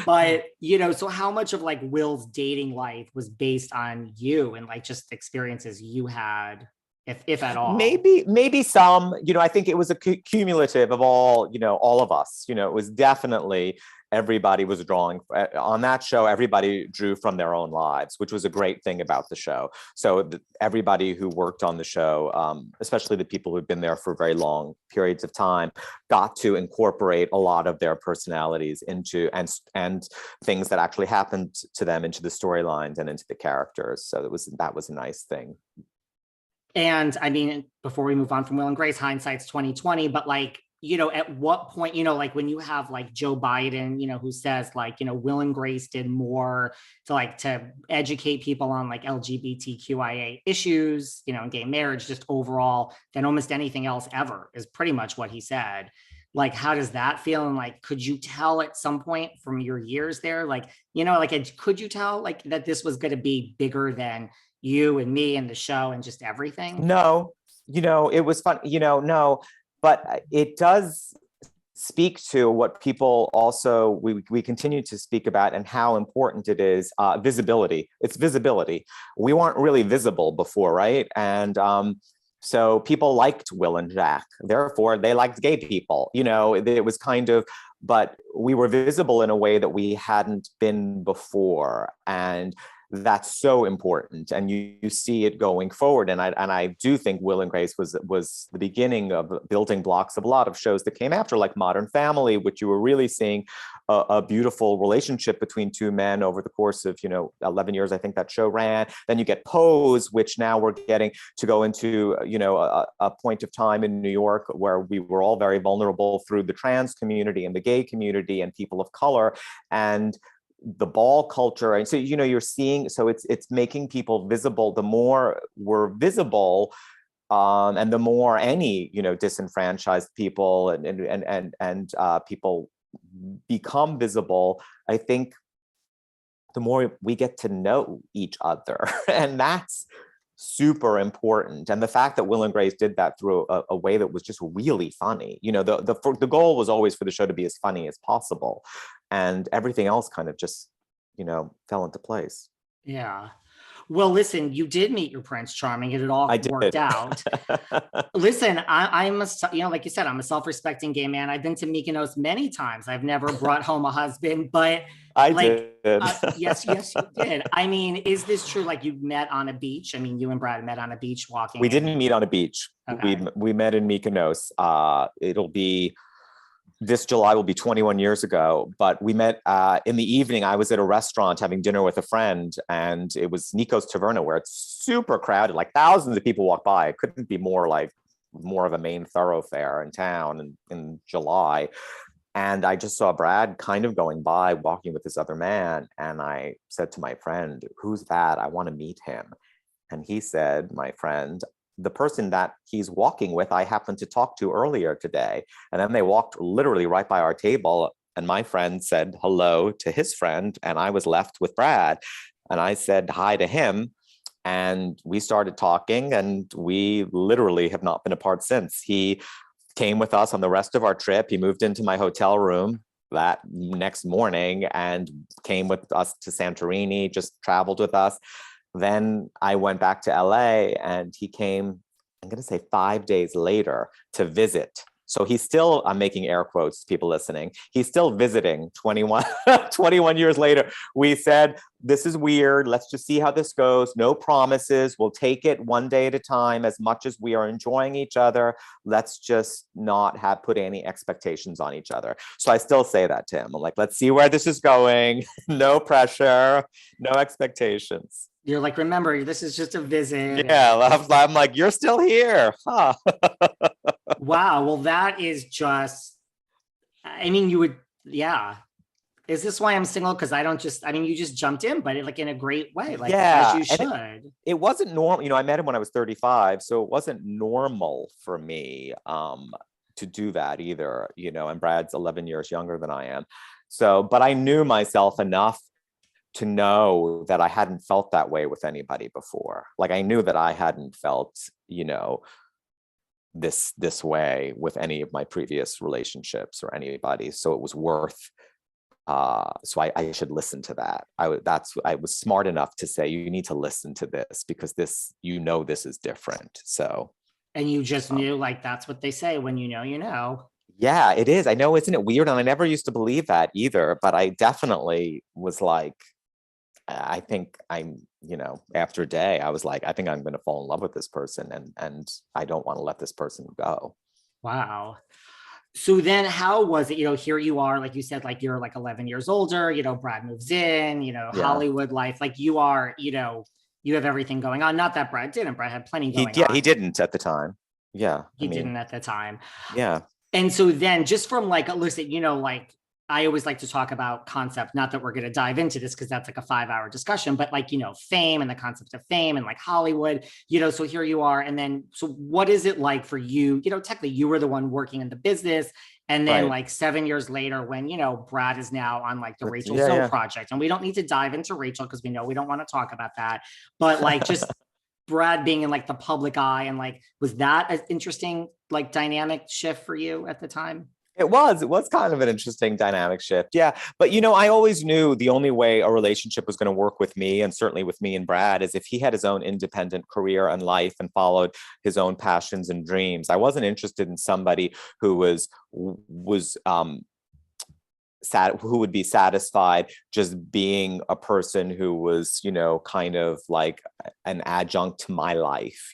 But, you know, so how much of like Will's dating life was based on you and like just experiences you had, if at all? Maybe some, you know, I think it was a cumulative of all, you know, all of us, you know, it was definitely everybody was drawing on that show. Everybody drew from their own lives, which was a great thing about the show. So everybody who worked on the show, especially the people who've been there for very long periods of time, got to incorporate a lot of their personalities into and things that actually happened to them into the storylines and into the characters. So that was a nice thing. And I mean, before we move on from Will and Grace, hindsight's 2020, but like, you know, at what point, you know, like when you have like Joe Biden, you know, who says like, you know, Will and Grace did more to educate people on like LGBTQIA issues, you know, and gay marriage just overall than almost anything else ever, is pretty much what he said. Like, how does that feel? And like, could you tell at some point from your years there, like, you know, like, could you tell like that this was going to be bigger than you and me and the show and just everything? No, you know, it was fun, you know, no. But it does speak to what people also, we continue to speak about and how important it is, visibility. It's visibility. We weren't really visible before, right? And so people liked Will and Jack. Therefore, they liked gay people. You know, it was kind of, but we were visible in a way that we hadn't been before. And that's so important, and you see it going forward. And I do think Will and Grace was the beginning of building blocks of a lot of shows that came after, like Modern Family, which you were really seeing a beautiful relationship between two men over the course of, you know, 11 years, I think that show ran. Then you get Pose, which now we're getting to go into, you know, a point of time in New York where we were all very vulnerable through the trans community and the gay community and people of color. And the ball culture. And so, you know, you're seeing, so it's making people visible. The more we're visible, and the more any, you know, disenfranchised people and people become visible, I think the more we get to know each other. And that's super important. And the fact that Will and Grace did that through a way that was just really funny, you know, the goal was always for the show to be as funny as possible. And everything else kind of just, you know, fell into place. Yeah. Well, listen, you did meet your Prince Charming, and it all worked out. Listen, I'm you know, like you said, I'm a self-respecting gay man. I've been to Mykonos many times. I've never brought home a husband, but I did. Yes, you did. I mean, is this true? Like, you met on a beach? I mean, you and Brad met on a beach walking. We didn't meet on a beach. Okay. We met in Mykonos. It'll be, this July will be 21 years ago, but we met in the evening. I was at a restaurant having dinner with a friend, and it was Nico's Taverna, where it's super crowded, like thousands of people walk by. It couldn't be more of a main thoroughfare in town in July. And I just saw Brad kind of going by, walking with this other man. And I said to my friend, "Who's that? I want to meet him." And he said, "My friend, the person that he's walking with, I happened to talk to earlier today." And then they walked literally right by our table. And my friend said hello to his friend. And I was left with Brad. And I said hi to him. And we started talking. And we literally have not been apart since. He came with us on the rest of our trip. He moved into my hotel room that next morning and came with us to Santorini, just traveled with us. Then I went back to LA, and he came, I'm going to say 5 days later, to visit. So he's still, I'm making air quotes, people listening, he's still visiting 21 years later. We said, this is weird. Let's just see how this goes. No promises. We'll take it one day at a time. As much as we are enjoying each other, let's just not put any expectations on each other. So I still say that to him. I'm like, let's see where this is going. No pressure, no expectations. You're like, remember, this is just a visit. Yeah, I'm like, you're still here. Huh. Wow. Well, that is just, I mean, you would, yeah. Is this why I'm single? Because you just jumped in, but like in a great way, like as you should. It wasn't normal. You know, I met him when I was 35, so it wasn't normal for me to do that either, you know, and Brad's 11 years younger than I am. So, but I knew myself enough to know that I hadn't felt that way with anybody before. Like, I knew that I hadn't felt, you know, this way with any of my previous relationships or anybody. So it was worth So I should listen to that. I was smart enough to say, you need to listen to this because this, this is different. So. And you just knew, like, that's what they say, when you know, you know. Yeah, it is. I know, isn't it weird? And I never used to believe that either, but I definitely was like, I think I'm, after a day, I was like, I think I'm going to fall in love with this person, and I don't want to let this person go. Wow. So then how was it, here you are, like you said, like you're like 11 years older, Brad moves in, Yeah. Hollywood life, like you are, you have everything going on. Not that Brad didn't. Brad had plenty going on. He didn't at the time. Yeah. He didn't at the time. Yeah. And so then just from like, listen, like I always like to talk about concept, not that we're going to dive into this because that's like a 5-hour discussion, but like, fame and the concept of fame and like Hollywood, so here you are. And then, so what is it like for you? Technically you were the one working in the business. And then like 7 years later when, Brad is now on like the Rachel Zoe Project, and we don't need to dive into Rachel because we know we don't want to talk about that, but like just Brad being in like the public eye, and like, was that an interesting like dynamic shift for you at the time? It was kind of an interesting dynamic shift. Yeah. But, I always knew the only way a relationship was going to work with me, and certainly with me and Brad, is if he had his own independent career and life and followed his own passions and dreams. I wasn't interested in somebody who who would be satisfied just being a person who was, kind of like an adjunct to my life,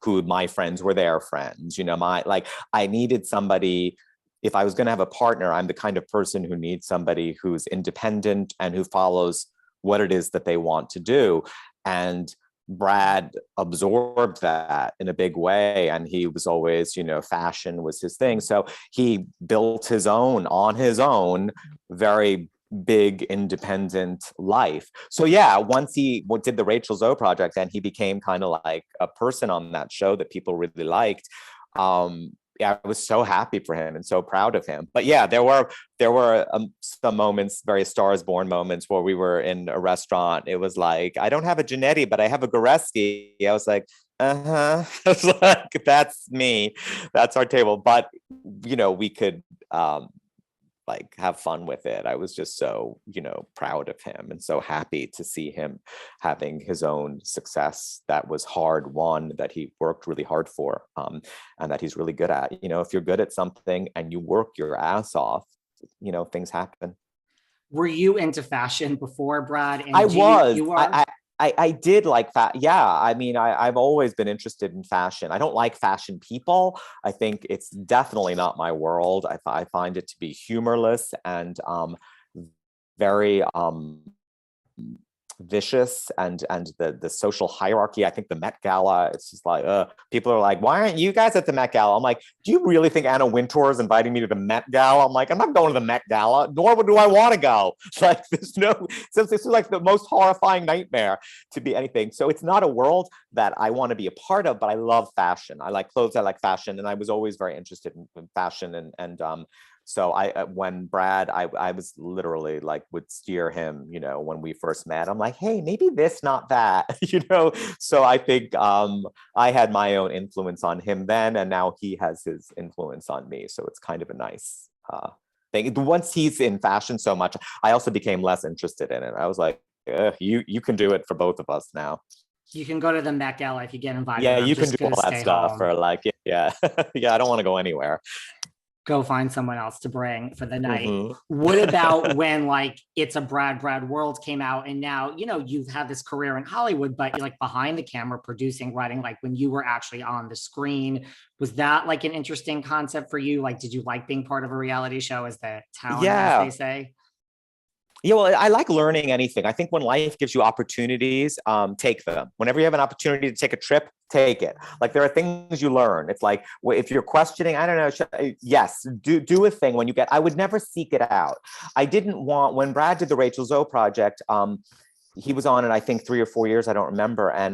who my friends were their friends, I needed somebody. If I was going to have a partner, I'm the kind of person who needs somebody who's independent and who follows what it is that they want to do. And Brad absorbed that in a big way. And he was always, fashion was his thing. So he built on his own, very big independent life. So yeah, once he did the Rachel Zoe Project and he became kind of like a person on that show that people really liked, I was so happy for him and so proud of him. But yeah, there were some moments, very Stars Born moments, where we were in a restaurant. It was like, I don't have a Janetti, but I have a Goreski. I was like, I was like, that's me. That's our table. But we could like have fun with it. I was just so, proud of him and so happy to see him having his own success that was hard won, that he worked really hard for, and that he's really good at. If you're good at something and you work your ass off, things happen. Were you into fashion before, Brad? And I was. You are? I did like that. Yeah. I mean, I've always been interested in fashion. I don't like fashion people. I think it's definitely not my world. I find it to be humorless and very vicious, and the social hierarchy. I think the Met Gala, it's just like, people are like, why aren't you guys at the Met Gala? I'm like, do you really think Anna Wintour is inviting me to the Met Gala? I'm like, I'm not going to the Met Gala, nor do I want to go. Like, this is like the most horrifying nightmare to be anything. So it's not a world that I want to be a part of, but I love fashion. I like clothes, I like fashion, and I was always very interested in fashion, and so when Brad, I was literally like, would steer him, when we first met. I'm like, hey, maybe this, not that, So I think I had my own influence on him then, and now he has his influence on me. So it's kind of a nice thing. Once he's in fashion so much, I also became less interested in it. I was like, you can do it for both of us now. You can go to the Met Gala if you get invited. Yeah, you can do all that stuff for like, yeah, yeah. I don't want to go anywhere. Go find someone else to bring for the night. Mm-hmm. What about when like It's a Brad World came out, and now, you've had this career in Hollywood, but you're like behind the camera, producing, writing, like when you were actually on the screen, was that like an interesting concept for you? Like, did you like being part of a reality show as the talent, as they say? Yeah, well, I like learning anything. I think when life gives you opportunities, take them. Whenever you have an opportunity to take a trip, take it. Like, there are things you learn. It's like, if you're questioning, I don't know, yes, do a thing when you I would never seek it out. I didn't want, when Brad did the Rachel Zoe Project, he was on it, I think 3 or 4 years, I don't remember. And,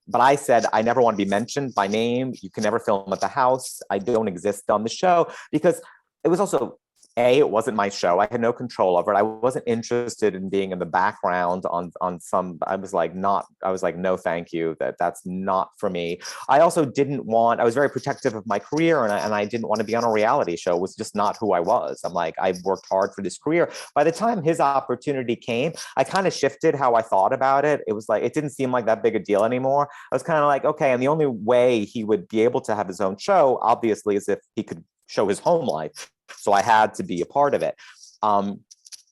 but I said, I never want to be mentioned by name. You can never film at the house. I don't exist on the show, because it was also it wasn't my show. I had no control over it. I wasn't interested in being in the background on some, I was like, no, thank you. That's not for me. I also didn't want, I was very protective of my career, and I didn't want to be on a reality show. It was just not who I was. I'm like, I worked hard for this career. By the time his opportunity came, I kind of shifted how I thought about it. It was like, it didn't seem like that big a deal anymore. I was kind of like, okay. And the only way he would be able to have his own show, obviously, is if he could show his home life. So I had to be a part of it.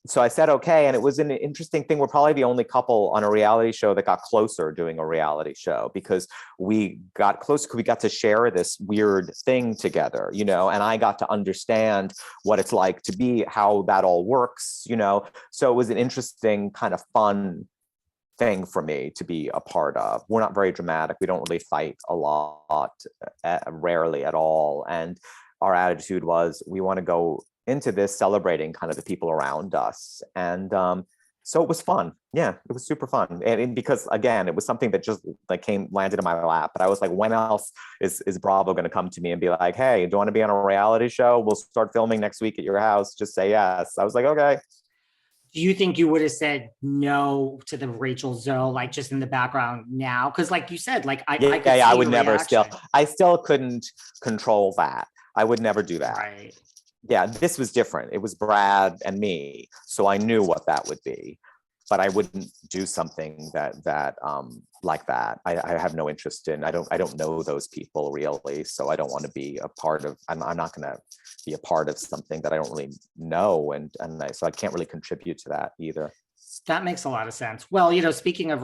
So I said, okay. And it was an interesting thing. We're probably the only couple on a reality show that got closer doing a reality show, because we got close. We got to share this weird thing together, you know, and I got to understand what it's like to be, how that all works, you know. So it was an interesting kind of fun thing for me to be a part of. We're not very dramatic. We don't really fight a lot, rarely at all. And our attitude was, we want to go into this celebrating kind of the people around us. And so it was fun. Yeah, it was super fun. And because, again, it was something that just like landed in my lap. But I was like, when else is Bravo going to come to me and be like, hey, do you want to be on a reality show? We'll start filming next week at your house. Just say yes. I was like, okay. Do you think you would have said no to the Rachel Zoe, like just in the background now? Because like you said, like I could see I would your never reaction. I still couldn't control that. I would never do that. Right. Yeah, this was different. It was Brad and me, so I knew what that would be, but I wouldn't do something that like that. I have no interest in. I don't know those people really, so I don't want to be a part of. I'm not going to be a part of something that I don't really know, so I can't really contribute to that either. That makes a lot of sense. Well, you know, speaking of